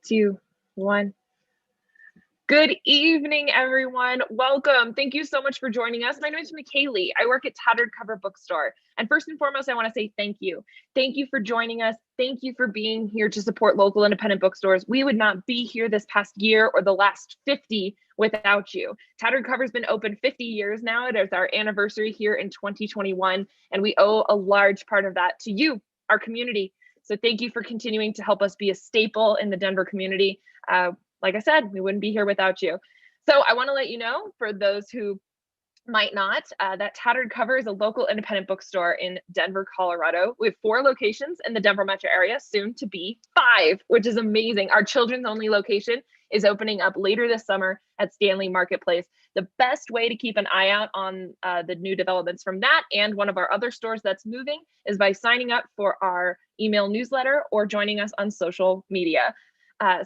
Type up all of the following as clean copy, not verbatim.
two, one. Good evening, everyone. Welcome. Thank you so much for joining us. My name is McKaylee. I work at Tattered Cover Bookstore. And first and foremost, I want to say thank you. Thank you for joining us. Thank you for being here to support local independent bookstores. We would not be here this past year or the last 50 without you. Tattered Cover's been open 50 years now. It is our anniversary here in 2021, and we owe a large part of that to you, our community. So thank you for continuing to help us be a staple in the Denver community. Like I said, we wouldn't be here without you. So I want to let you know, for those who might not, that Tattered Cover is a local independent bookstore in Denver, Colorado. We have 4 locations in the Denver metro area, soon to be 5, which is amazing. Our children's only location is opening up later this summer at Stanley Marketplace. The best way to keep an eye out on the new developments from that and one of our other stores that's moving is by signing up for our email newsletter or joining us on social media.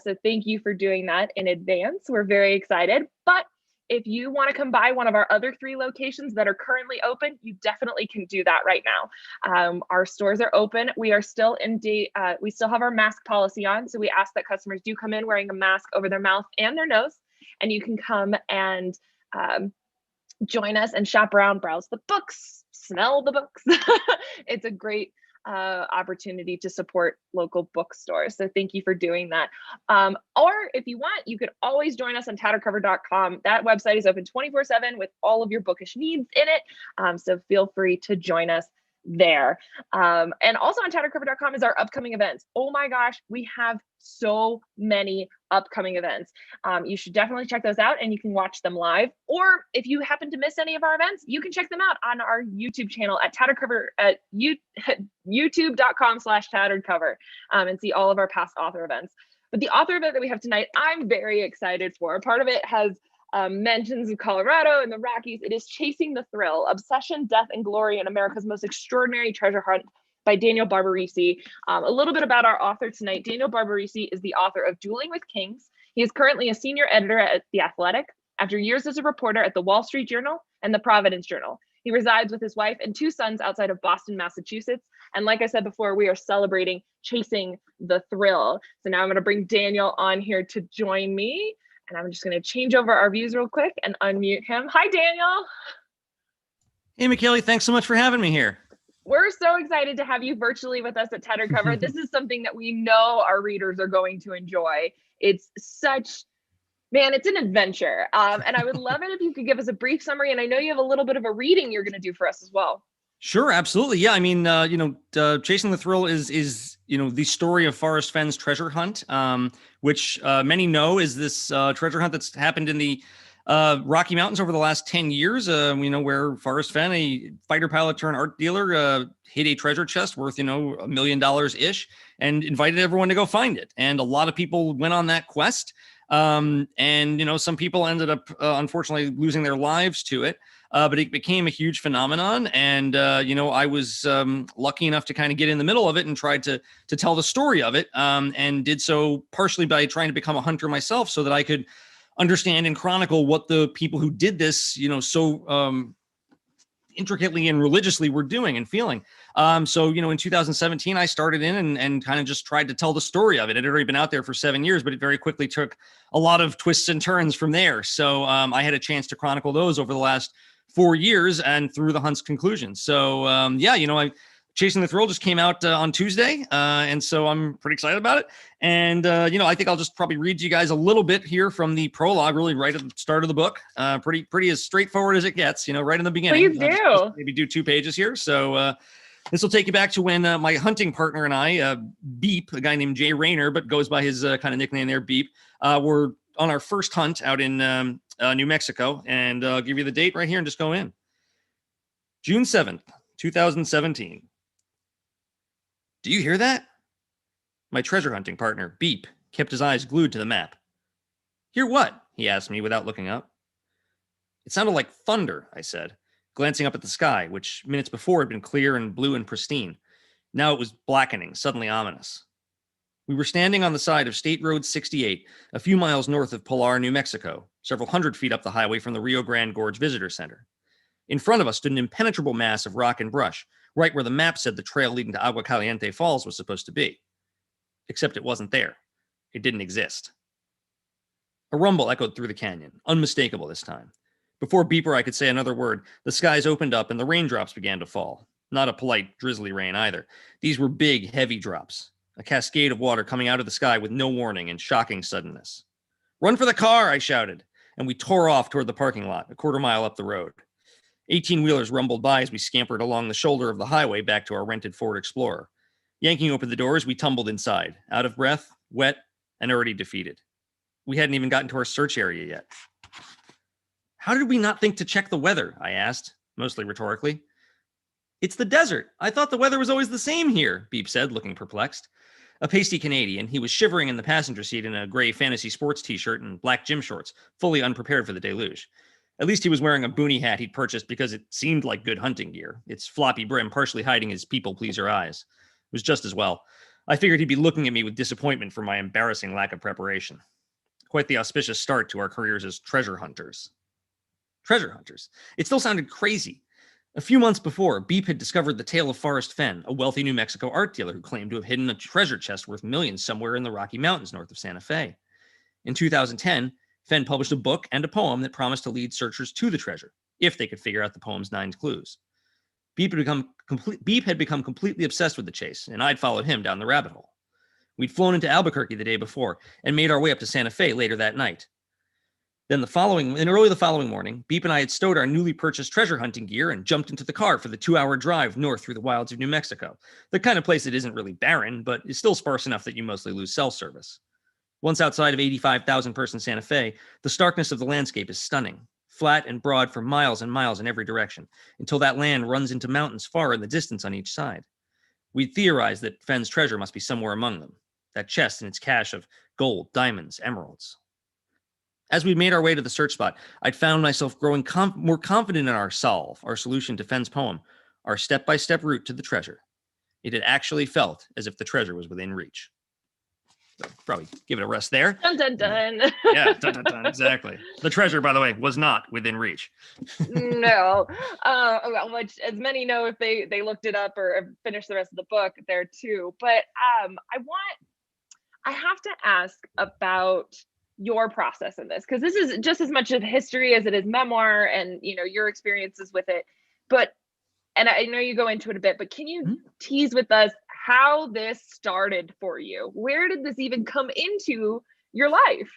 So thank you for doing that in advance. We're very excited. But if you want to come by one of our other 3 locations that are currently open, you definitely can do that right now. Our stores are open. We are still we still have our mask policy on. So we ask that customers do come in wearing a mask over their mouth and their nose. And you can come and join us and shop around, browse the books, smell the books. It's a great opportunity to support local bookstores. So thank you for doing that. Or if you want, you could always join us on tattercover.com. That website is open 24/7 with all of your bookish needs in it. So feel free to join us there. And also on tattercover.com is our upcoming events. Oh my gosh, we have so many upcoming events. You should definitely check those out and you can watch them live. Or if you happen to miss any of our events, you can check them out on our YouTube channel at tatteredcover at youtube.com/tatteredcover and see all of our past author events. But the author event that we have tonight, I'm very excited for. Part of it has mentions of Colorado and the Rockies. It is Chasing the Thrill, Obsession, Death, and Glory in America's Most Extraordinary Treasure Hunt by Daniel Barbarisi. A little bit about our author tonight. Daniel Barbarisi is the author of Dueling with Kings. He is currently a senior editor at The Athletic after years as a reporter at the Wall Street Journal and the Providence Journal. He resides with his wife and 2 sons outside of Boston, Massachusetts. And like I said before, we are celebrating Chasing the Thrill. So now I'm going to bring Daniel on here to join me. And I'm just going to change over our views real quick and unmute him. Hi, Daniel. Hey, McKaylee. Thanks so much for having me here. We're so excited to have you virtually with us at Tattered Cover. This is something that we know our readers are going to enjoy. It's such, man, it's an adventure. And I would love it if you could give us a brief summary. And I know you have a little bit of a reading you're going to do for us as well. Sure, absolutely. Yeah, I mean, Chasing the Thrill is the story of Forrest Fenn's treasure hunt, which many know is this treasure hunt that's happened in the Rocky Mountains over the last 10 years, where Forrest Fenn, a fighter pilot turned art dealer, hid a treasure chest worth, $1 million ish and invited everyone to go find it. And a lot of people went on that quest. And some people ended up, unfortunately, losing their lives to it. But it became a huge phenomenon. And, I was lucky enough to kind of get in the middle of it and tried to tell the story of it, and did so partially by trying to become a hunter myself so that I could understand and chronicle what the people who did this, so intricately and religiously were doing and feeling. So, in 2017, I started in and kind of just tried to tell the story of it. It had already been out there for 7 years, but it very quickly took a lot of twists and turns from there. So I had a chance to chronicle those over the last 4 years and through the hunt's conclusion. So, Chasing the Thrill just came out on Tuesday. And so I'm pretty excited about it. And, I think I'll just probably read to you guys a little bit here from the prologue, really right at the start of the book. Pretty as straightforward as it gets, right in the beginning. Please do. Just maybe do 2 pages here. So this will take you back to when my hunting partner and I, Beep, a guy named Jay Rayner, but goes by his kind of nickname there, Beep, were on our first hunt out in New Mexico. And I'll give you the date right here and just go in. June 7th, 2017. Do you hear that? My treasure hunting partner, Beep, kept his eyes glued to the map. Hear what? He asked me without looking up. It sounded like thunder, I said, glancing up at the sky, which minutes before had been clear and blue and pristine. Now it was blackening, suddenly ominous. We were standing on the side of State Road 68, a few miles north of Pilar, New Mexico, several hundred feet up the highway from the Rio Grande Gorge Visitor Center. In front of us stood an impenetrable mass of rock and brush, right where the map said the trail leading to Agua Caliente Falls was supposed to be. Except it wasn't there. It didn't exist. A rumble echoed through the canyon, unmistakable this time. Before Beep or I could say another word, the skies opened up and the raindrops began to fall. Not a polite, drizzly rain either. These were big, heavy drops. A cascade of water coming out of the sky with no warning and shocking suddenness. "Run for the car!" I shouted, and we tore off toward the parking lot, a quarter mile up the road. 18-wheelers rumbled by as we scampered along the shoulder of the highway back to our rented Ford Explorer. Yanking open the doors, we tumbled inside, out of breath, wet, and already defeated. We hadn't even gotten to our search area yet. "How did we not think to check the weather?" I asked, mostly rhetorically. "It's the desert. I thought the weather was always the same here," Beep said, looking perplexed. A pasty Canadian, he was shivering in the passenger seat in a gray fantasy sports t-shirt and black gym shorts, fully unprepared for the deluge. At least he was wearing a boonie hat he'd purchased because it seemed like good hunting gear, its floppy brim partially hiding his people-pleaser eyes. It was just as well. I figured he'd be looking at me with disappointment for my embarrassing lack of preparation. Quite the auspicious start to our careers as treasure hunters. Treasure hunters. It still sounded crazy. A few months before, Beep had discovered the tale of Forrest Fenn, a wealthy New Mexico art dealer who claimed to have hidden a treasure chest worth millions somewhere in the Rocky Mountains north of Santa Fe. In 2010, Fenn published a book and a poem that promised to lead searchers to the treasure, if they could figure out the poem's 9 clues. Beep had become completely obsessed with the chase, and I'd followed him down the rabbit hole. We'd flown into Albuquerque the day before and made our way up to Santa Fe later that night. Then early the following morning, Beep and I had stowed our newly purchased treasure hunting gear and jumped into the car for the 2-hour drive north through the wilds of New Mexico, the kind of place that isn't really barren, but is still sparse enough that you mostly lose cell service. Once outside of 85,000-person Santa Fe, the starkness of the landscape is stunning, flat and broad for miles and miles in every direction, until that land runs into mountains far in the distance on each side. We'd theorized that Fenn's treasure must be somewhere among them, that chest and its cache of gold, diamonds, emeralds. As we made our way to the search spot, I'd found myself growing more confident in our solution to Fenn's poem, our step-by-step route to the treasure. It had actually felt as if the treasure was within reach. So probably give it a rest there. Dun, dun, dun. Yeah, dun, dun, dun, exactly. The treasure, by the way, was not within reach. No. Which, as many know, if they looked it up or finished the rest of the book, there too. But I have to ask about your process in this, because this is just as much of history as it is memoir and your experiences with it. And I know you go into it a bit, but can you tease with us how this started for you? Where did this even come into your life?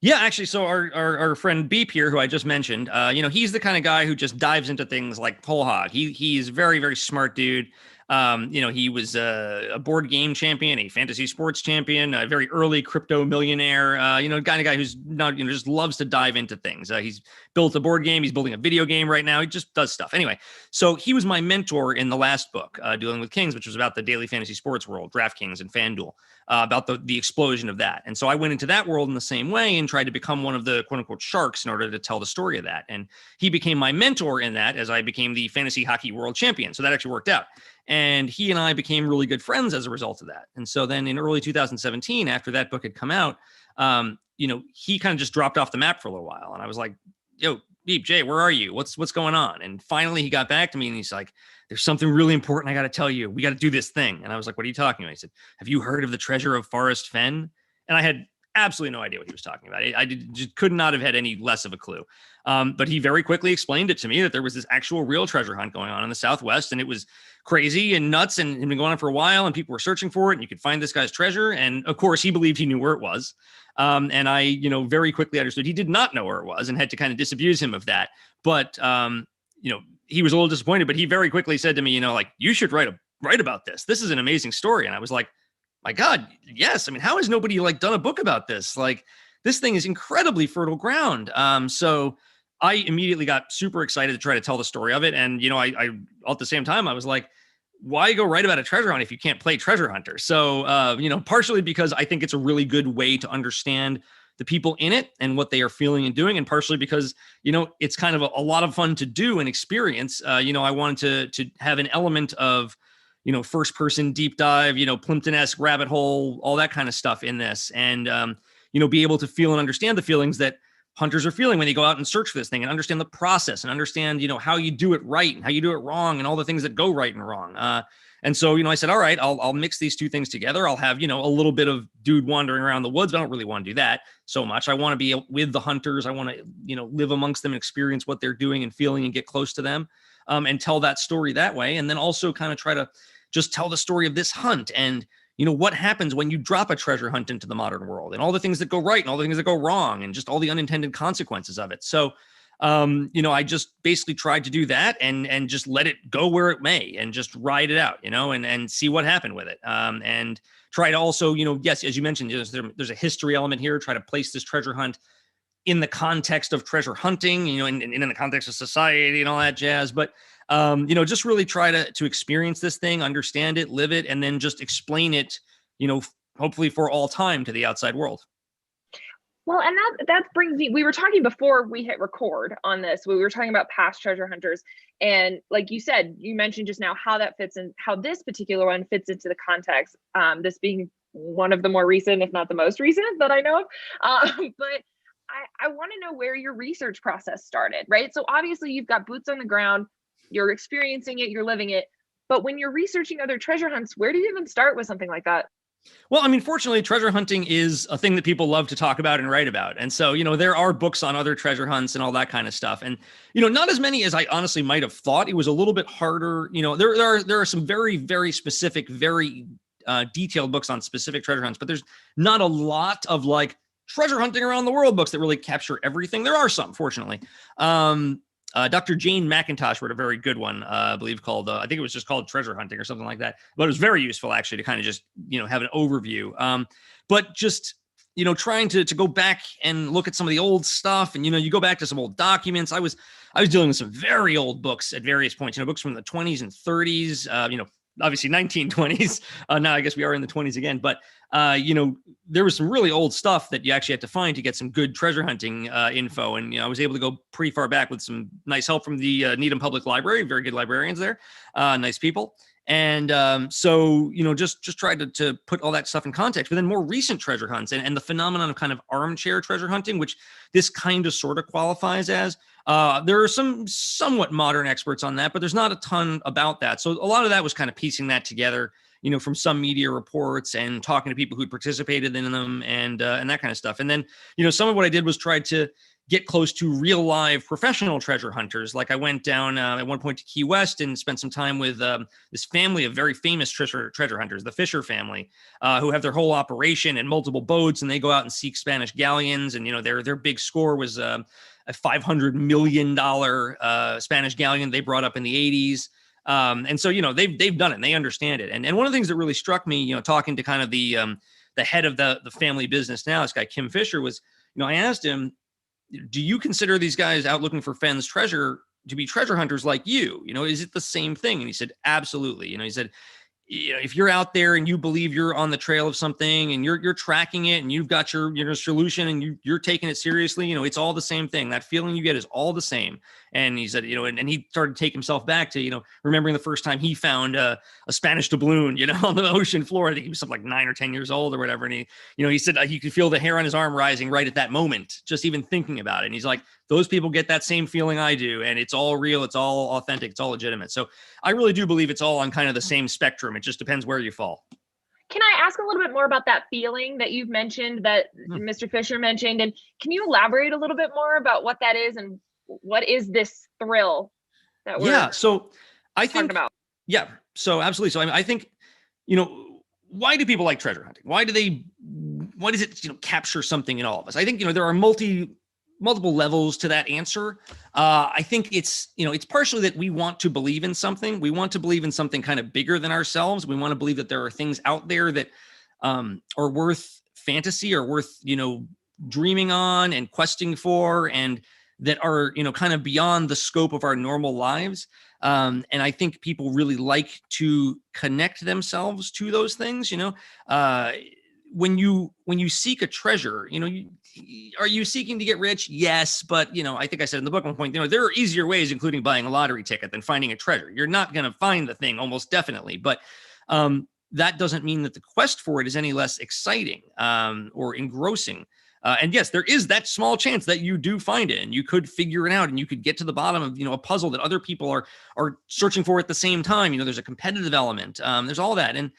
Yeah, actually, so our friend Beep here, who I just mentioned, he's the kind of guy who just dives into things like whole hog. He's a very, very smart dude. He was a board game champion, a fantasy sports champion, a very early crypto millionaire, kind of guy who's not, just loves to dive into things. He's built a board game. He's building a video game right now. He just does stuff. Anyway, so he was my mentor in the last book, Dealing with Kings, which was about the daily fantasy sports world, DraftKings and FanDuel, about the explosion of that. And so I went into that world in the same way and tried to become one of the quote unquote sharks in order to tell the story of that. And he became my mentor in that as I became the fantasy hockey world champion. So that actually worked out. And he and I became really good friends as a result of that. And so then in early 2017, after that book had come out, he kind of just dropped off the map for a little while. And I was like, yo, Beep, Jay, where are you? What's going on? And finally he got back to me and he's like, there's something really important I got to tell you. We got to do this thing. And I was like, what are you talking about? He said, have you heard of the treasure of Forrest Fenn? And I had absolutely no idea what he was talking about. I just could not have had any less of a clue. But he very quickly explained it to me that there was this actual real treasure hunt going on in the Southwest, and it was crazy and nuts and had been going on for a while, and people were searching for it, and you could find this guy's treasure. And of course, he believed he knew where it was. And I, very quickly understood he did not know where it was and had to kind of disabuse him of that. But, he was a little disappointed, but he very quickly said to me, you should write about this. This is an amazing story. And I was like, my God, yes. I mean, how has nobody done a book about this? This thing is incredibly fertile ground. So I immediately got super excited to try to tell the story of it. And, I at the same time, I was like, why go write about a treasure hunt if you can't play treasure hunter? So, partially because I think it's a really good way to understand the people in it and what they are feeling and doing. And partially because, it's kind of a lot of fun to do and experience. I wanted to have an element of, first person deep dive, Plimpton-esque rabbit hole, all that kind of stuff in this. And, be able to feel and understand the feelings that hunters are feeling when they go out and search for this thing, and understand the process and understand, how you do it right and how you do it wrong and all the things that go right and wrong. And so, I said, all right, I'll mix these two things together. I'll have, a little bit of dude wandering around the woods. But I don't really want to do that so much. I want to be with the hunters. I want to, live amongst them and experience what they're doing and feeling and get close to them, and tell that story that way. And then also kind of try to just tell the story of this hunt and, what happens when you drop a treasure hunt into the modern world and all the things that go right and all the things that go wrong and just all the unintended consequences of it. So, I just basically tried to do that and just let it go where it may and just ride it out, and see what happened with it. And try to also, yes, as you mentioned, there's a history element here, try to place this treasure hunt in the context of treasure hunting, and in the context of society and all that jazz. But, just really try to experience this thing, understand it, live it, and then just explain it, hopefully for all time to the outside world. Well, and that brings me, we were talking before we hit record on this, we were talking about past treasure hunters. And like you said, you mentioned just now how that fits in, how this particular one fits into the context, this being one of the more recent, if not the most recent that I know of. But I want to know where your research process started, right? So obviously you've got boots on the ground, you're experiencing it, you're living it. But when you're researching other treasure hunts, where do you even start with something like that? Well, I mean, fortunately, treasure hunting is a thing that people love to talk about and write about. And so, there are books on other treasure hunts and all that kind of stuff. And, not as many as I honestly might have thought. It was a little bit harder. There are some very, very specific, very detailed books on specific treasure hunts, but there's not a lot of like treasure hunting around the world books that really capture everything. There are some, fortunately. Dr. Jane McIntosh wrote a very good one, I believe called, I think it was just called Treasure Hunting or something like that. But it was very useful actually to kind of just, have an overview. But just, trying to go back and look at some of the old stuff and, you go back to some old documents. I was dealing with some very old books at various points, books from the 20s and 30s, obviously 1920s. Now I guess we are in the 20s again, but there was some really old stuff that you actually had to find to get some good treasure hunting info. And I was able to go pretty far back with some nice help from the Needham Public Library. Very good librarians there, nice people. And so just tried to put all that stuff in context. But then more recent treasure hunts and the phenomenon of kind of armchair treasure hunting, which this kind of sort of qualifies as. There are some somewhat modern experts on that, but there's not a ton about that. So a lot of that was kind of piecing that together, from some media reports and talking to people who'd participated in them and that kind of stuff. And then, some of what I did was try to get close to real live professional treasure hunters. Like I went down at one point to Key West and spent some time with this family of very famous treasure hunters, the Fisher family, who have their whole operation and multiple boats, and they go out and seek Spanish galleons. And, their big score was a $500 million Spanish galleon they brought up in the 80s. And so, they've done it and they understand it. And one of the things that really struck me, talking to kind of the head of the family business now, this guy, Kim Fisher, was, I asked him, do you consider these guys out looking for Fenn's treasure to be treasure hunters like you? Is it the same thing? And he said, absolutely. He said, if you're out there and you believe you're on the trail of something and you're tracking it and you've got your solution and you're taking it seriously, it's all the same thing. That feeling you get is all the same. And he said, and he started to take himself back to, remembering the first time he found a Spanish doubloon, on the ocean floor. I think he was something like 9 or 10 years old or whatever. And he said he could feel the hair on his arm rising right at that moment, just even thinking about it. And he's like, those people get that same feeling I do. And it's all real. It's all authentic. It's all legitimate. So I really do believe it's all on kind of the same spectrum. It just depends where you fall. Can I ask a little bit more about that feeling that you've mentioned, that Mr. Fisher mentioned? And can you elaborate a little bit more about what that is and what is this thrill that we're so I think about? Yeah, so absolutely. So I think, why do people like treasure hunting? Why does it, capture something in all of us? I think, there are multiple levels to that answer. I think it's partially that we want to believe in something. We want to believe in something kind of bigger than ourselves. We want to believe that there are things out there that are worth fantasy or worth, dreaming on and questing for, and that are, kind of beyond the scope of our normal lives. And I think people really like to connect themselves to those things, when you seek a treasure, are you seeking to get rich? Yes. But, I think I said in the book at one point, there are easier ways, including buying a lottery ticket, than finding a treasure. You're not going to find the thing almost definitely. But that doesn't mean that the quest for it is any less exciting or engrossing. And yes, there is that small chance that you do find it and you could figure it out and you could get to the bottom of, a puzzle that other people are searching for at the same time. There's a competitive element. There's all that. And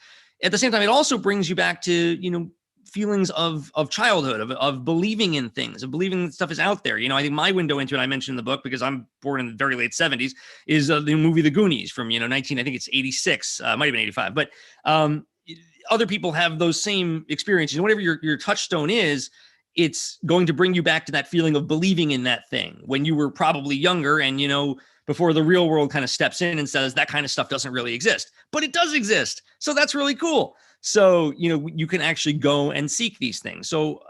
at the same time, it also brings you back to, feelings of childhood, of believing in things, of believing that stuff is out there. I think my window into it, I mentioned in the book, because I'm born in the very late 70s, is the movie The Goonies from, I think it's 86, might have been 85. But other people have those same experiences. And whatever your touchstone is, it's going to bring you back to that feeling of believing in that thing when you were probably younger and, before the real world kind of steps in and says that kind of stuff doesn't really exist, but it does exist. So that's really cool. So, you can actually go and seek these things. So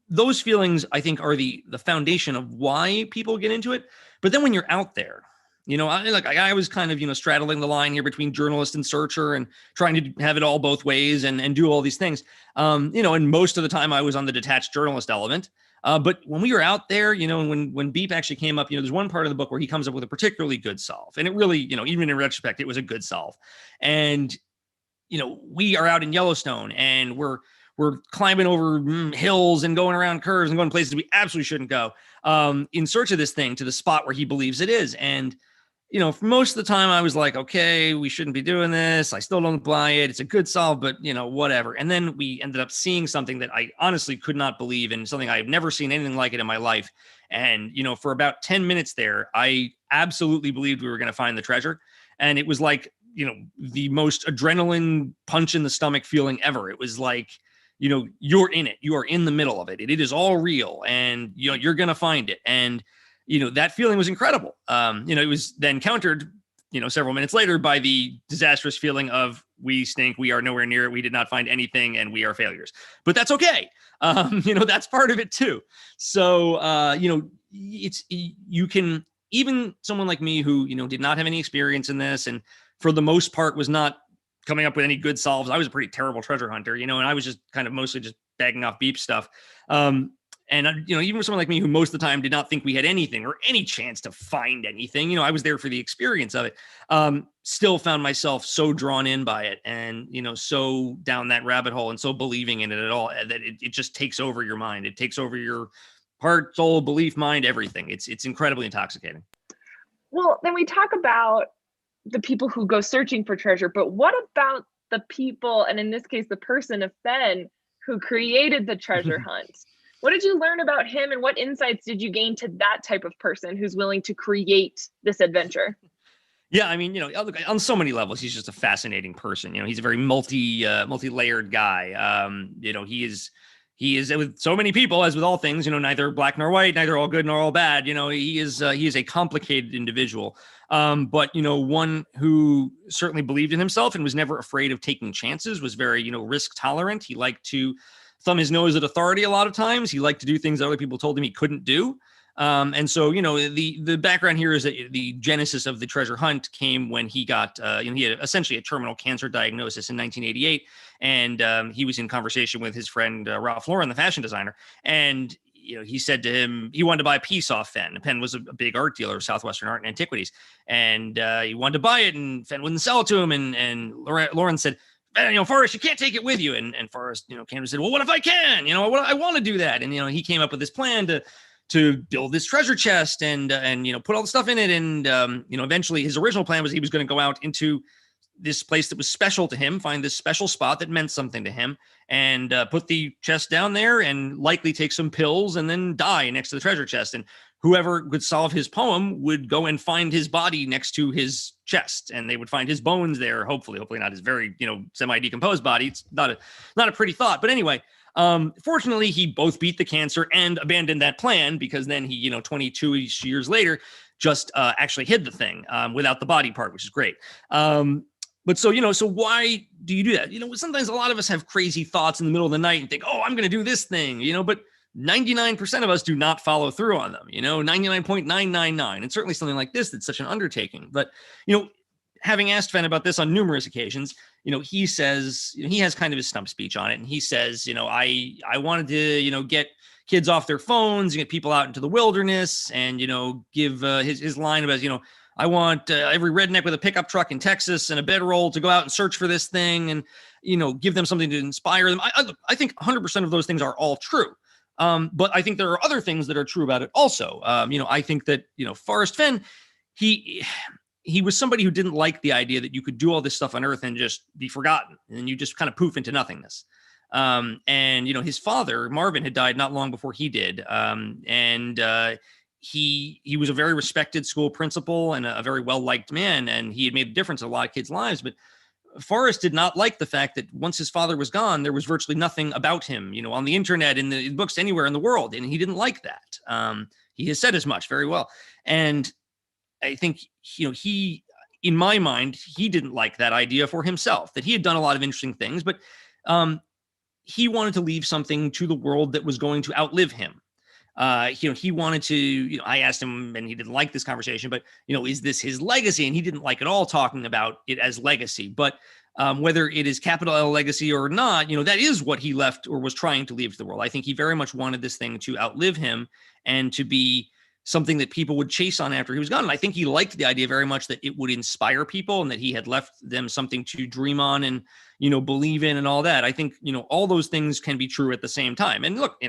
those feelings, I think, are the foundation of why people get into it. But then when you're out there, I was kind of, straddling the line here between journalist and searcher and trying to have it all both ways and do all these things. And most of the time I was on the detached journalist element. But when we were out there, when Beep actually came up, there's one part of the book where he comes up with a particularly good solve. And it really, even in retrospect, it was a good solve. And, we are out in Yellowstone and we're climbing over hills and going around curves and going places we absolutely shouldn't go in search of this thing to the spot where he believes it is. And, for most of the time I was like, okay, we shouldn't be doing this. I still don't buy it. It's a good solve, but whatever. And then we ended up seeing something that I honestly could not believe in, something I've never seen anything like it in my life. And, for about 10 minutes there, I absolutely believed we were going to find the treasure. And it was like, the most adrenaline punch in the stomach feeling ever. It was like, you're in it. You are in the middle of it. It is all real and, you're going to find it. And, that feeling was incredible. It was then countered, several minutes later by the disastrous feeling of we stink. We are nowhere near it. We did not find anything and we are failures, but that's okay. That's part of it too. So, you can, even someone like me who, did not have any experience in this and for the most part was not coming up with any good solves. I was a pretty terrible treasure hunter, and I was just kind of mostly just bagging off Beep stuff. And, even for someone like me who most of the time did not think we had anything or any chance to find anything, I was there for the experience of it, still found myself so drawn in by it and, so down that rabbit hole and so believing in it at all that it just takes over your mind. It takes over your heart, soul, belief, mind, everything. It's incredibly intoxicating. Well, then we talk about the people who go searching for treasure, but what about the people, and in this case, the person of Fenn who created the treasure hunt? What did you learn about him and what insights did you gain to that type of person who's willing to create this adventure? Yeah, I mean, on so many levels, he's just a fascinating person. He's a very multi-layered guy. He is with so many people, as with all things, neither black nor white, neither all good nor all bad. He is a complicated individual, but one who certainly believed in himself and was never afraid of taking chances, was very, risk tolerant. He liked to thumb his nose at authority a lot of times. He liked to do things that other people told him he couldn't do. And so, the background here is that the genesis of the treasure hunt came when he got, he had essentially a terminal cancer diagnosis in 1988. And he was in conversation with his friend, Ralph Lauren, the fashion designer. And, he said to him, he wanted to buy a piece off Fenn. Fenn was a big art dealer of Southwestern art and antiquities. And he wanted to buy it and Fenn wouldn't sell it to him. And Lauren said, Forrest, you can't take it with you. And Forrest, Cantor said, well, what if I can? I want to do that. And, he came up with this plan to build this treasure chest and put all the stuff in it. And, eventually his original plan was he was going to go out into this place that was special to him, find this special spot that meant something to him and put the chest down there and likely take some pills and then die next to the treasure chest. And whoever would solve his poem would go and find his body next to his chest and they would find his bones there. Hopefully not his very, semi-decomposed body. It's not a pretty thought, but anyway, fortunately he both beat the cancer and abandoned that plan because then he, 22 years later, just actually hid the thing without the body part, which is great. But so why do you do that? Sometimes a lot of us have crazy thoughts in the middle of the night and think, oh, I'm going to do this thing, but 99% of us do not follow through on them, 99.999. And certainly something like this, that's such an undertaking. But, having asked Fenn about this on numerous occasions, he says, he has kind of his stump speech on it. And he says, I wanted to, get kids off their phones and get people out into the wilderness and, give his line about, I want every redneck with a pickup truck in Texas and a bedroll to go out and search for this thing and, give them something to inspire them. I think 100% of those things are all true. But I think there are other things that are true about it also. I think that, Forrest Fenn, he was somebody who didn't like the idea that you could do all this stuff on Earth and just be forgotten, and you just kind of poof into nothingness. And his father, Marvin, had died not long before he did. He was a very respected school principal and a very well-liked man, and he had made a difference in a lot of kids' lives. But Forrest did not like the fact that once his father was gone, there was virtually nothing about him, on the internet, in the books, anywhere in the world. And he didn't like that. He has said as much very well. And I think, in my mind, he didn't like that idea for himself, that he had done a lot of interesting things, but he wanted to leave something to the world that was going to outlive him. He wanted to, I asked him, and he didn't like this conversation, but, is this his legacy? And he didn't like at all talking about it as legacy. But whether it is capital L legacy or not, that is what he left or was trying to leave to the world. I think he very much wanted this thing to outlive him and to be something that people would chase on after he was gone. And I think he liked the idea very much that it would inspire people and that he had left them something to dream on and, believe in and all that. I think, all those things can be true at the same time. And look,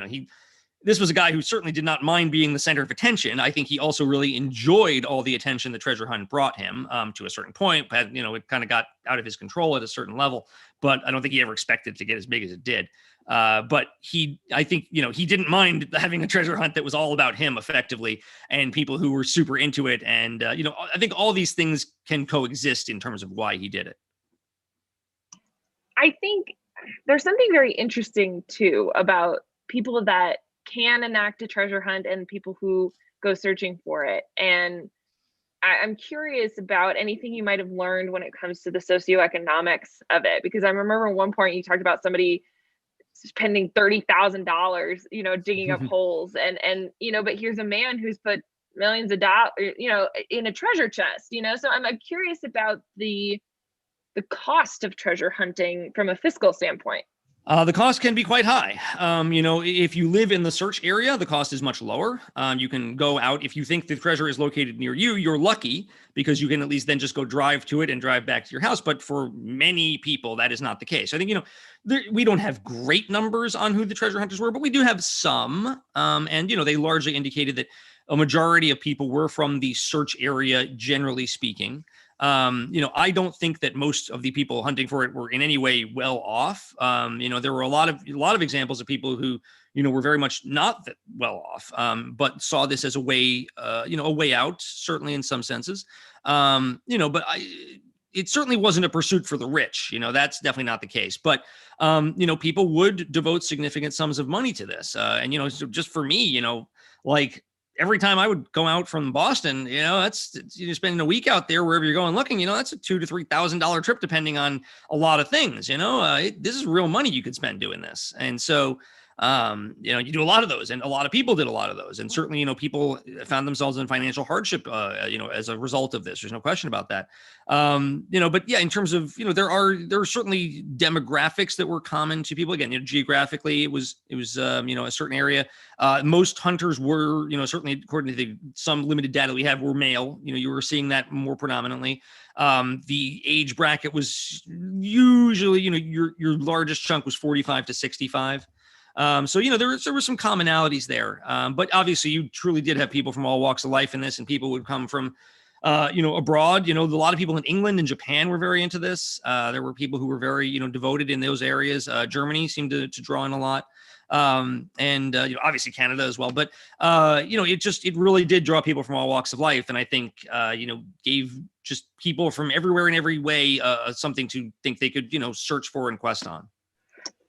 this was a guy who certainly did not mind being the center of attention. I think he also really enjoyed all the attention the treasure hunt brought him to a certain point. But, it kind of got out of his control at a certain level. But I don't think he ever expected to get as big as it did. But I think, he didn't mind having a treasure hunt that was all about him effectively and people who were super into it. And, I think all these things can coexist in terms of why he did it. I think there's something very interesting, too, about people that can enact a treasure hunt and people who go searching for it. And I'm curious about anything you might have learned when it comes to the socioeconomics of it, because I remember at one point you talked about somebody spending $30,000, digging up holes and but here's a man who's put millions of dollars, in a treasure chest, so I'm curious about the cost of treasure hunting from a fiscal standpoint. The cost can be quite high. If you live in the search area, the cost is much lower. You can go out. If you think the treasure is located near you, you're lucky because you can at least then just go drive to it and drive back to your house. But for many people, that is not the case. I think, we don't have great numbers on who the treasure hunters were, but we do have some. And they largely indicated that a majority of people were from the search area, generally speaking. I don't think that most of the people hunting for it were in any way well off. There were a lot of examples of people who, were very much not that well off, but saw this as a way out, certainly in some senses. But it certainly wasn't a pursuit for the rich. That's definitely not the case. But, people would devote significant sums of money to this. So just for me, like, every time I would go out from Boston, that's spending a week out there wherever you're going looking, that's a $2,000 to $3,000 trip, depending on a lot of things. This is real money you could spend doing this. And so, you do a lot of those, and a lot of people did a lot of those. And certainly, people found themselves in financial hardship, as a result of this. There's no question about that. But yeah, in terms of, there are certainly demographics that were common to people. Again, geographically, it was a certain area. Most hunters were, certainly according to some limited data we have, were male. You were seeing that more predominantly. The age bracket was usually, your largest chunk was 45 to 65. So, there were some commonalities there. But obviously you truly did have people from all walks of life in this, and people would come from, abroad. A lot of people in England and Japan were very into this. There were people who were very, devoted in those areas. Germany seemed to draw in a lot. And obviously Canada as well. But, it really did draw people from all walks of life. And I think, gave just people from everywhere in every way something to think they could, search for and quest on.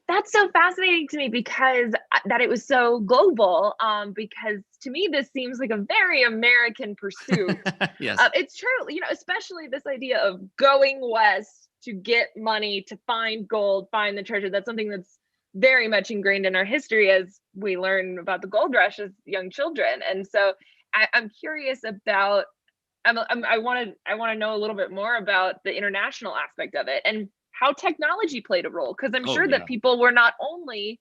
That's so fascinating to me because that it was so global. Because to me, this seems like a very American pursuit. Yes. It's true, especially this idea of going west to get money, to find gold, find the treasure. That's something that's very much ingrained in our history as we learn about the gold rush as young children. And so I'm curious about, I want to know a little bit more about the international aspect of it and how technology played a role, because I'm sure that people were not only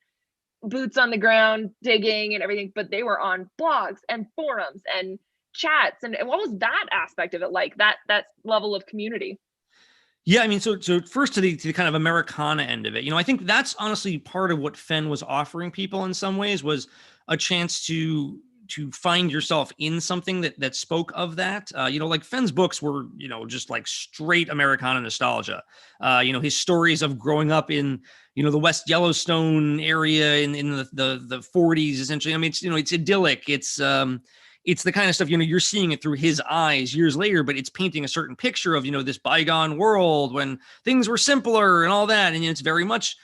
boots on the ground digging and everything, but they were on blogs and forums and chats, and what was that aspect of it like, that level of community? Yeah, I mean, so first to the kind of Americana end of it, I think that's honestly part of what Fenn was offering people in some ways, was a chance to find yourself in something that spoke of that. Like Fenn's books were, just like straight Americana nostalgia. His stories of growing up in, the West Yellowstone area in the 40s, essentially. I mean, it's idyllic. It's the kind of stuff, you're seeing it through his eyes years later, but it's painting a certain picture of, this bygone world when things were simpler and all that. And it's very much,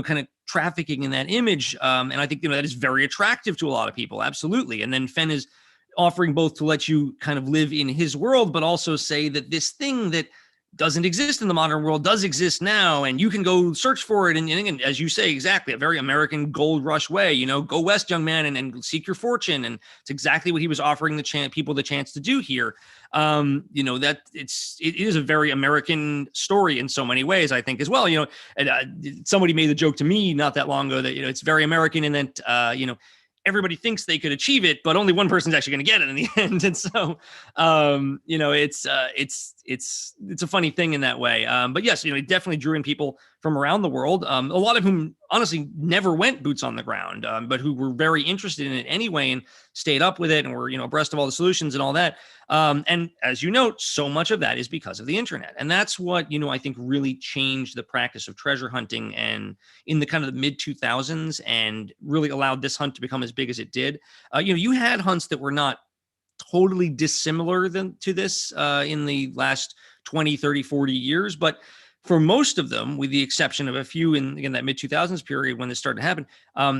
kind of trafficking in that image. And I think, that is very attractive to a lot of people. Absolutely. And then Fenn is offering both to let you kind of live in his world, but also say that this thing that doesn't exist in the modern world does exist now, and you can go search for it. And as you say, exactly, a very American gold rush way, go west, young man, and seek your fortune. And it's exactly what he was offering people the chance to do here. That it is a very American story in so many ways, I think, as well. And somebody made the joke to me not that long ago that, it's very American in that, everybody thinks they could achieve it, but only one person's actually going to get it in the end. And so, it's a funny thing in that way. But yes, it definitely drew in people from around the world. A lot of whom honestly never went boots on the ground, but who were very interested in it anyway and stayed up with it and were, abreast of all the solutions and all that. And as you note, so much of that is because of the internet. And that's what, I think really changed the practice of treasure hunting and in the kind of the mid 2000s and really allowed this hunt to become as big as it did. You had hunts that were not totally dissimilar to this in the last 20, 30, 40 years. But for most of them, with the exception of a few in that mid 2000s period when this started to happen,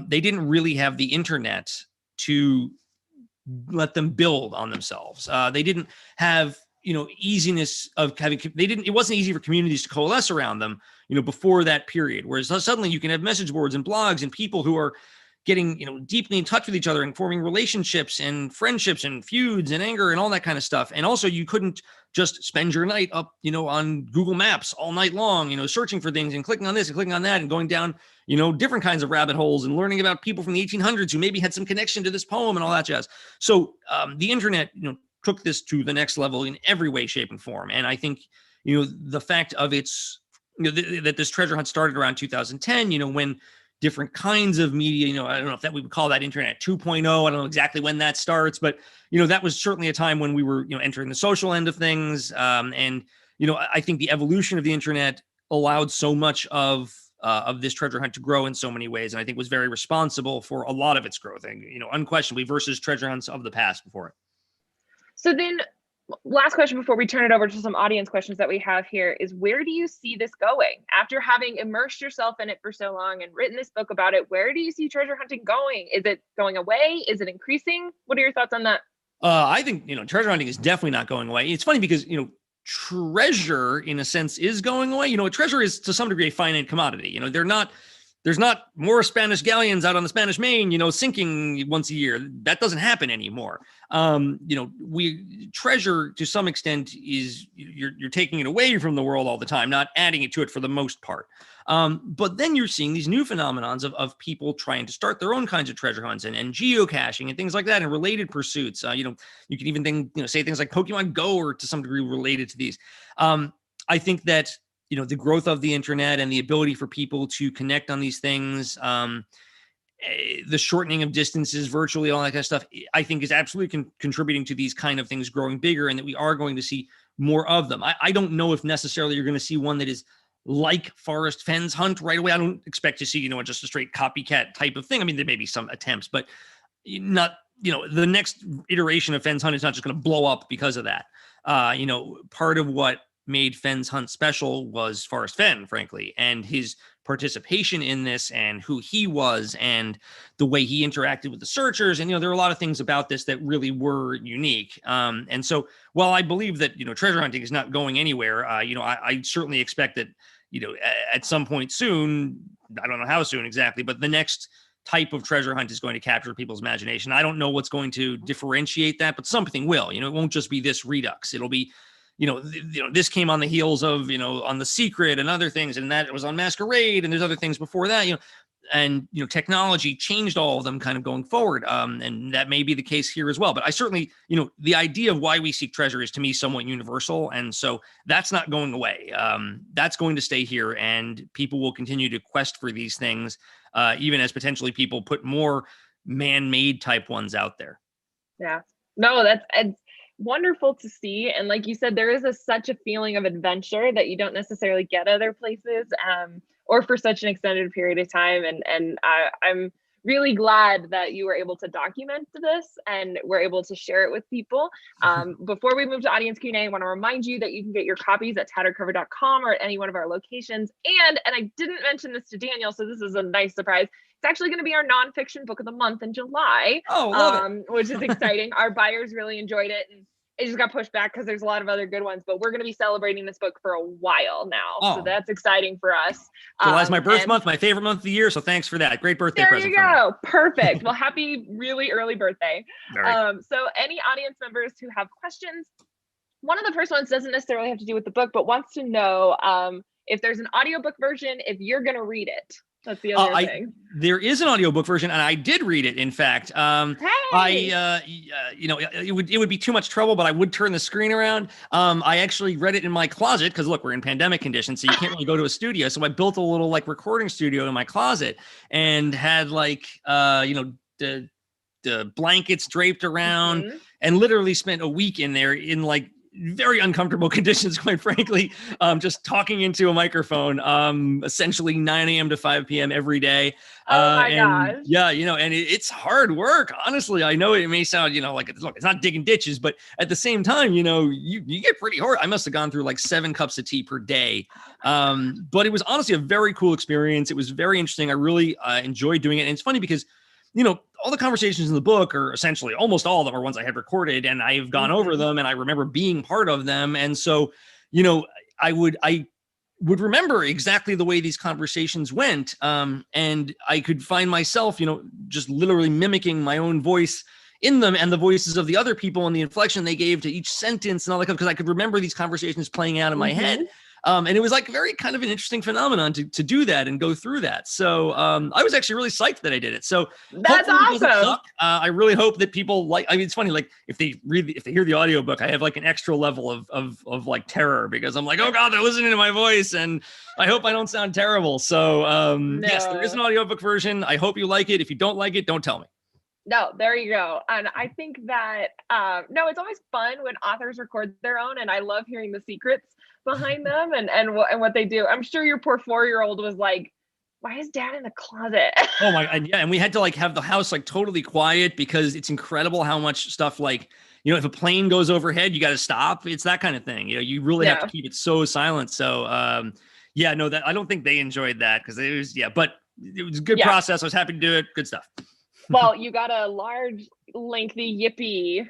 they didn't really have the internet to let them build on themselves. They didn't have, easiness of having, it wasn't easy for communities to coalesce around them, before that period. Whereas suddenly you can have message boards and blogs and people who are getting, deeply in touch with each other and forming relationships and friendships and feuds and anger and all that kind of stuff. And also you couldn't just spend your night up, on Google Maps all night long, searching for things and clicking on this and clicking on that and going down, different kinds of rabbit holes and learning about people from the 1800s who maybe had some connection to this poem and all that jazz. So the internet, took this to the next level in every way, shape, and form. And I think, the fact of its, that this treasure hunt started around 2010, when different kinds of media, I don't know if that we would call that internet 2.0. I don't know exactly when that starts, but, that was certainly a time when we were, entering the social end of things. And, I think the evolution of the internet allowed so much of this treasure hunt to grow in so many ways. And I think was very responsible for a lot of its growth, and, unquestionably versus treasure hunts of the past before it. So then, last question before we turn it over to some audience questions that we have here is, where do you see this going? After having immersed yourself in it for so long and written this book about it, where do you see treasure hunting going? Is it going away? Is it increasing? What are your thoughts on that? I think, treasure hunting is definitely not going away. It's funny because, treasure in a sense is going away. A treasure is to some degree a finite commodity. There's not more Spanish galleons out on the Spanish Main, sinking once a year. That doesn't happen anymore. We treasure to some extent is you're taking it away from the world all the time, not adding it to it for the most part. But then you're seeing these new phenomenons of people trying to start their own kinds of treasure hunts and geocaching and things like that and related pursuits. You can even say things like Pokemon Go are to some degree related to these. I think that the growth of the internet and the ability for people to connect on these things, the shortening of distances virtually, all that kind of stuff, I think is absolutely contributing to these kind of things growing bigger, and that we are going to see more of them. I don't know if necessarily you're going to see one that is like Forrest Fenn's hunt right away. I don't expect to see, just a straight copycat type of thing. I mean, there may be some attempts, but not, the next iteration of Fenn's hunt is not just going to blow up because of that. Part of what made Fenn's hunt special was Forrest Fenn, frankly, and his participation in this and who he was and the way he interacted with the searchers. And, there are a lot of things about this that really were unique. And so while I believe that, treasure hunting is not going anywhere, I certainly expect that, at some point soon, I don't know how soon exactly, but the next type of treasure hunt is going to capture people's imagination. I don't know what's going to differentiate that, but something will. It won't just be this Redux. It'll be, this came on the heels of, on The Secret and other things, and that it was on Masquerade, and there's other things before that. and technology changed all of them kind of going forward, and that may be the case here as well. But I certainly, the idea of why we seek treasure is to me somewhat universal, and so that's not going away. That's going to stay here, and people will continue to quest for these things, even as potentially people put more man-made type ones out there. Yeah, no, it's wonderful to see. And like you said, there is such a feeling of adventure that you don't necessarily get other places, or for such an extended period of time. And I'm really glad that you were able to document this and we're able to share it with people. Before we move to audience Q&A, I want to remind you that you can get your copies at tatteredcover.com or at any one of our locations. And I didn't mention this to Daniel, so this is a nice surprise. It's actually going to be our nonfiction book of the month in July. Oh, love it. Which is exciting. Our buyers really enjoyed it. And it just got pushed back because there's a lot of other good ones, but we're going to be celebrating this book for a while now. Oh. So that's exciting for us. July's my birth month, my favorite month of the year. So thanks for that. Great birthday present. There you go. Perfect. Well, happy really early birthday. So any audience members who have questions, one of the first ones doesn't necessarily have to do with the book, but wants to know if there's an audiobook version, if you're going to read it. That's the other thing. There is an audiobook version, and I did read it. In fact, it would be too much trouble, but I would turn the screen around. I actually read it in my closet because look, we're in pandemic conditions, so you can't really go to a studio. So I built a little recording studio in my closet and had the blankets draped around, and literally spent a week in there in very uncomfortable conditions, quite frankly, just talking into a microphone, essentially 9 a.m. to 5 p.m. every day. Oh my gosh. Yeah, and it's hard work. Honestly, I know it may sound, look, it's not digging ditches, but at the same time, you get pretty hard. I must have gone through 7 cups of tea per day. But it was honestly a very cool experience. It was very interesting. I really enjoyed doing it. And it's funny because all the conversations in the book are essentially almost all of them are ones I had recorded, and I've gone over them and I remember being part of them. And so, I would remember exactly the way these conversations went. And I could find myself, just literally mimicking my own voice in them and the voices of the other people and the inflection they gave to each sentence and all that, because I could remember these conversations playing out in my head. And it was very kind of an interesting phenomenon to do that and go through that. So I was actually really psyched that I did it. So that's awesome. I really hope that people it's funny, if they hear the audiobook, I have an extra level of terror because I'm oh God, they're listening to my voice and I hope I don't sound terrible. So yes, there is an audiobook version. I hope you like it. If you don't like it, don't tell me. No, there you go. And I think that, it's always fun when authors record their own, and I love hearing the secrets behind them and what they do. I'm sure your poor 4-year-old was like, why is dad in the closet? Oh my, and we had to have the house totally quiet because it's incredible how much stuff if a plane goes overhead, you got to stop. It's that kind of thing. You really have to keep it so silent. So that I don't think they enjoyed that because it was, but it was a good process. I was happy to do it. Good stuff. Well, you got a large, lengthy yippee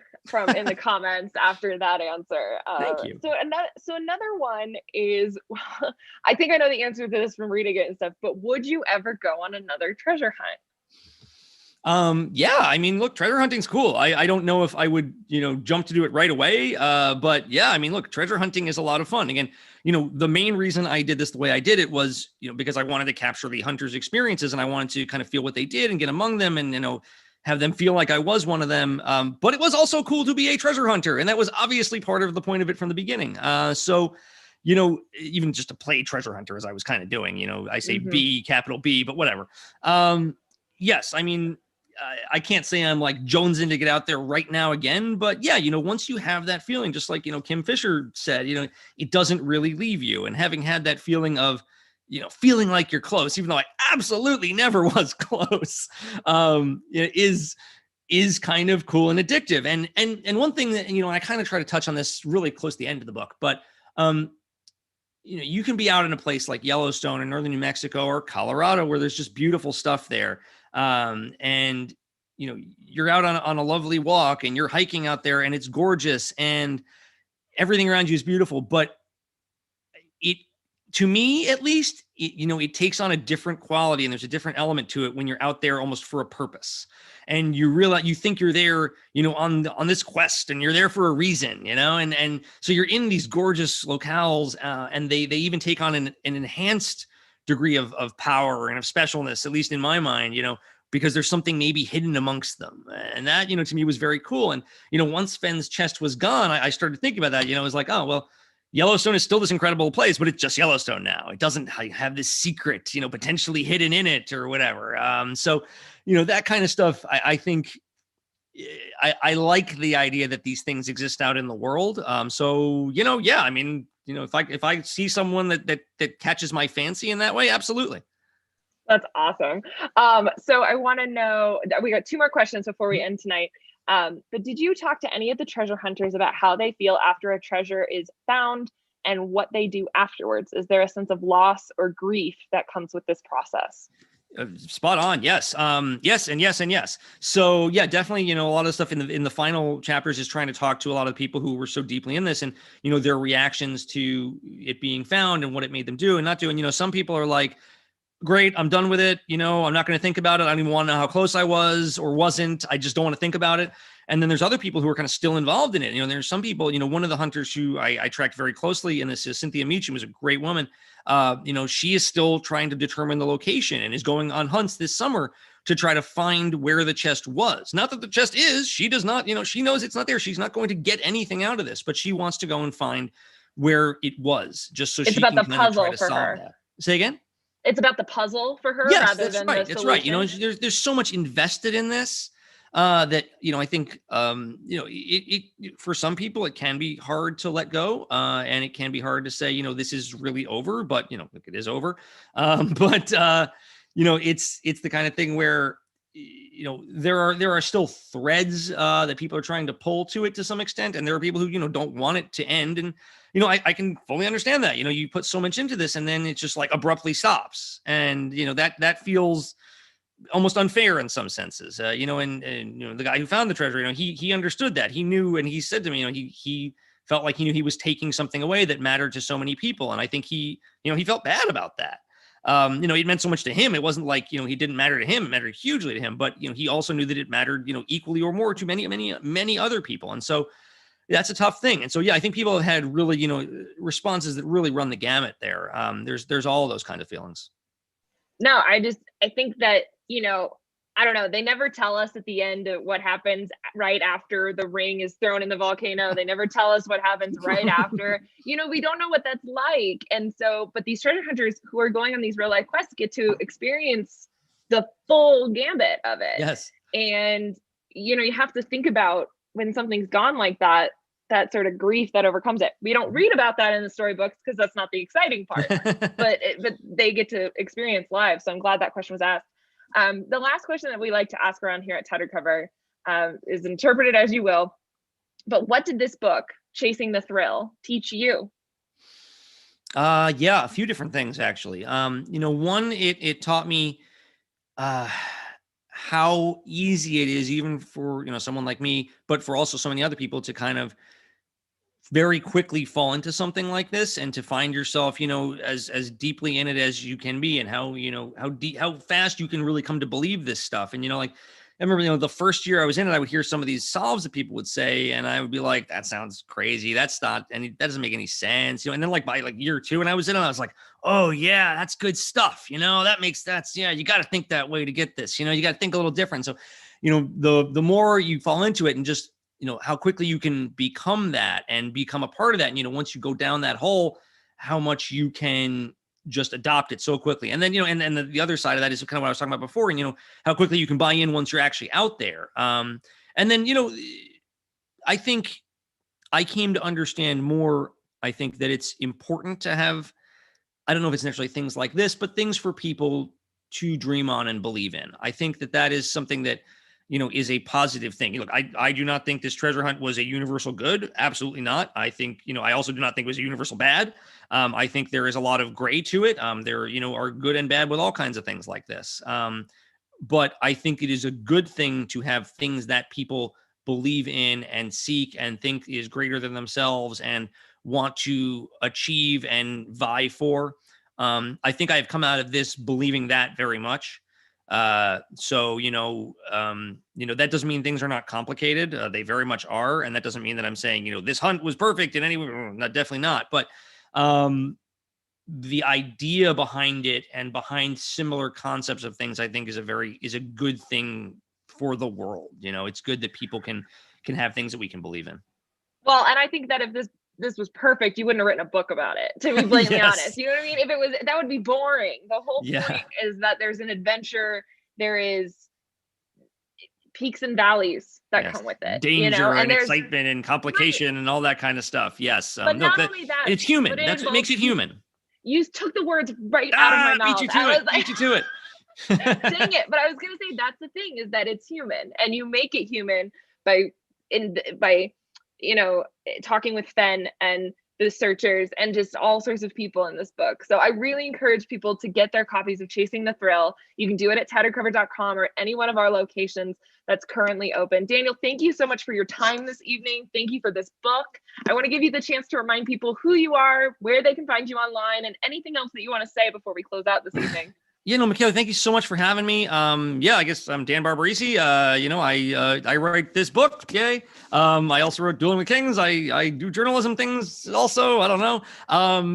in the comments after that answer. Thank you. So another one is, I think I know the answer to this from reading it and stuff, but would you ever go on another treasure hunt? Yeah, I mean, look, treasure hunting's cool. I don't know if I would, jump to do it right away. But yeah, I mean, look, treasure hunting is a lot of fun. Again, the main reason I did this the way I did it was, because I wanted to capture the hunters' experiences and I wanted to kind of feel what they did and get among them and, have them feel like I was one of them. But it was also cool to be a treasure hunter. And that was obviously part of the point of it from the beginning. So, even just to play treasure hunter as I was kind of doing, I say B, capital B, but whatever. Yes, I mean, I can't say I'm jonesing to get out there right now again, but yeah, once you have that feeling, just like, Kim Fisher said, it doesn't really leave you. And having had that feeling of, feeling like you're close, even though I absolutely never was close, is kind of cool and addictive. And one thing that, I kind of try to touch on this really close to the end of the book, but, you can be out in a place like Yellowstone in northern New Mexico or Colorado where there's just beautiful stuff there. And you're out on a lovely walk and you're hiking out there and it's gorgeous and everything around you is beautiful. But to me, at least, it takes on a different quality and there's a different element to it when you're out there almost for a purpose. And you realize, you think you're there, on this quest and you're there for a reason, and so you're in these gorgeous locales and they even take on an enhanced degree of power and of specialness, at least in my mind, because there's something maybe hidden amongst them. And that, to me was very cool. And, once Fenn's chest was gone, I started thinking about that. It was like, oh, well, Yellowstone is still this incredible place, but it's just Yellowstone now. It doesn't have this secret, potentially hidden in it or whatever. So, that kind of stuff, I think I like the idea that these things exist out in the world. So, yeah, I mean, if I see someone that catches my fancy in that way, absolutely. That's awesome. So I want to know, we got 2 more questions before we end tonight. But did you talk to any of the treasure hunters about how they feel after a treasure is found and what they do afterwards? Is there a sense of loss or grief that comes with this process? Spot on. Yes. Yes. And yes. And yes. So yeah, definitely, a lot of stuff in the final chapters is trying to talk to a lot of people who were so deeply in this and, their reactions to it being found and what it made them do and not do. And, some people are like, great, I'm done with it. I'm not going to think about it. I don't even want to know how close I was or wasn't. I just don't want to think about it. And then there's other people who are kind of still involved in it. There's some people, one of the hunters who I tracked very closely in this is Cynthia Meacham, who's a great woman. She is still trying to determine the location and is going on hunts this summer to try to find where the chest was. Not that the chest is, she does not, she knows it's not there. She's not going to get anything out of this, but she wants to go and find where it was just so she can kind of try to solve that. Say again? It's about the puzzle for her, yes, rather that's than right. the That's solution. right. There's so much invested in this that I think it for some people it can be hard to let go, and it can be hard to say this is really over, but it is over. But it's the kind of thing where there are still threads that people are trying to pull to it to some extent, and there are people who don't want it to end. And I can fully understand that. You put so much into this and then it just like abruptly stops. And, that feels almost unfair in some senses. And the guy who found the treasure, he understood that. He knew, and he said to me, he felt like he knew he was taking something away that mattered to so many people. And I think he felt bad about that. It meant so much to him. It wasn't like, he didn't matter to him. It mattered hugely to him, but, he also knew that it mattered, equally or more to many, many, many other people. And so, that's a tough thing. And so, yeah, I think people have had really, responses that really run the gamut there. There's all of those kind of feelings. No, I think that, I don't know. They never tell us at the end what happens right after the ring is thrown in the volcano. They never tell us what happens right after. We don't know what that's like. And so, but these treasure hunters who are going on these real life quests get to experience the full gambit of it. Yes. And, you have to think about when something's gone like that sort of grief that overcomes it. We don't read about that in the storybooks because that's not the exciting part, but they get to experience live. So I'm glad that question was asked. The last question that we like to ask around here at Tattered Cover is interpreted as you will, but what did this book, Chasing the Thrill, teach you? Yeah, a few different things actually. One, it taught me how easy it is even for, someone like me, but for also so many other people to kind of very quickly fall into something like this and to find yourself, as deeply in it as you can be, and how, how fast you can really come to believe this stuff. And, like, I remember, the first year I was in it, I would hear some of these solves that people would say, and I would be like, that sounds crazy. That's not, and that doesn't make any sense, and then like by like year 2, and I was in it, I was like, oh yeah, that's good stuff. Yeah, you got to think that way to get this, you got to think a little different. So, the more you fall into it and just, how quickly you can become that and become a part of that. And, once you go down that hole, how much you can just adopt it so quickly. And then, and the other side of that is kind of what I was talking about before, and, how quickly you can buy in once you're actually out there. And then, I think I came to understand more, I think that it's important to have, I don't know if it's necessarily things like this, but things for people to dream on and believe in. I think that is something that, is a positive thing. Look, I do not think this treasure hunt was a universal good. Absolutely not. I think, I also do not think it was a universal bad. I think there is a lot of gray to it. There, are good and bad with all kinds of things like this. But I think it is a good thing to have things that people believe in and seek and think is greater than themselves and want to achieve and vie for. I think I've come out of this believing that very much. So, that doesn't mean things are not complicated. They very much are. And that doesn't mean that I'm saying, this hunt was perfect in any way. Not, definitely not. But, the idea behind it and behind similar concepts of things, I think is a good thing for the world. You know, it's good that people can have things that we can believe in. Well, and I think that if this was perfect, you wouldn't have written a book about it, to be blatantly Yes. honest. You know what I mean? If it was, that would be boring. The whole Yeah. point is that there's an adventure, there is peaks and valleys that come with it, danger, you know, and excitement and complication and all that kind of stuff. Yes. But not only that, and it's human. That's what makes it human. You took the words right out of my mouth. Beat you to it. Beat you to it. Dang it. But I was going to say, that's the thing, is that it's human, and you make it human by, you know, talking with Fen and the searchers and just all sorts of people in this book. So I really encourage people to get their copies of Chasing the Thrill. You can do it at tatteredcover.com or any one of our locations that's currently open. Daniel, thank you so much for your time this evening. Thank you for this book. I want to give you the chance to remind people who you are, where they can find you online, and anything else that you want to say before we close out this evening. Yeah, no, Michaela, thank you so much for having me. Yeah, I guess I'm Dan Barbarisi. You know, I write this book. Yay. I also wrote Dueling with Kings. I do journalism things also. I don't know.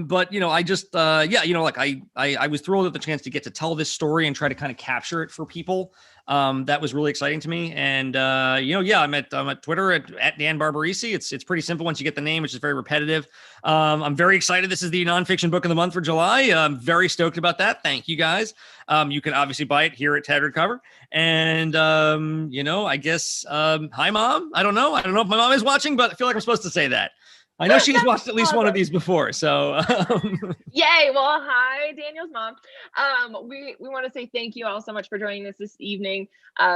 But you know, I just yeah, you know, like I was thrilled at the chance to get to tell this story and try to kind of capture it for people. That was really exciting to me. And you know, yeah, I'm at Twitter at Dan Barbarisi. It's pretty simple once you get the name, which is very repetitive. I'm very excited. This is the nonfiction book of the month for July. I'm very stoked about that. Thank you guys. You can obviously buy it here at Tattered Cover. And you know, I guess hi mom. I don't know if my mom is watching, but I feel like I'm supposed to say that. I know she's watched at least one of these before, so yay. Well, hi, Daniel's mom. We want to say thank you all so much for joining us this evening.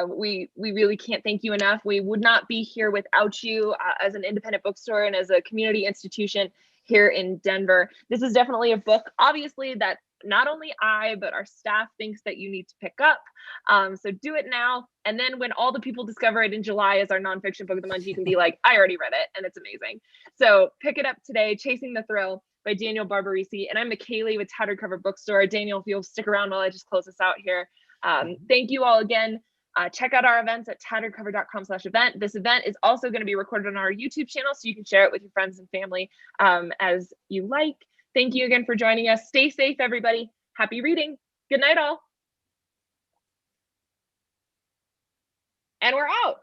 We really can't thank you enough. We would not be here without you as an independent bookstore and as a community institution here in Denver. This is definitely a book, obviously, that not only I, but our staff thinks that you need to pick up. So do it now. And then when all the people discover it in July as our nonfiction book of the month, you can be like, I already read it and it's amazing. So pick it up today, Chasing the Thrill by Daniel Barbarisi. And I'm McKaylee with Tattered Cover Bookstore. Daniel, if you'll stick around while I just close this out here. Thank you all again. Check out our events at tatteredcover.com/event. This event is also going to be recorded on our YouTube channel, so you can share it with your friends and family as you like. Thank you again for joining us. Stay safe, everybody. Happy reading. Good night, all. And we're out.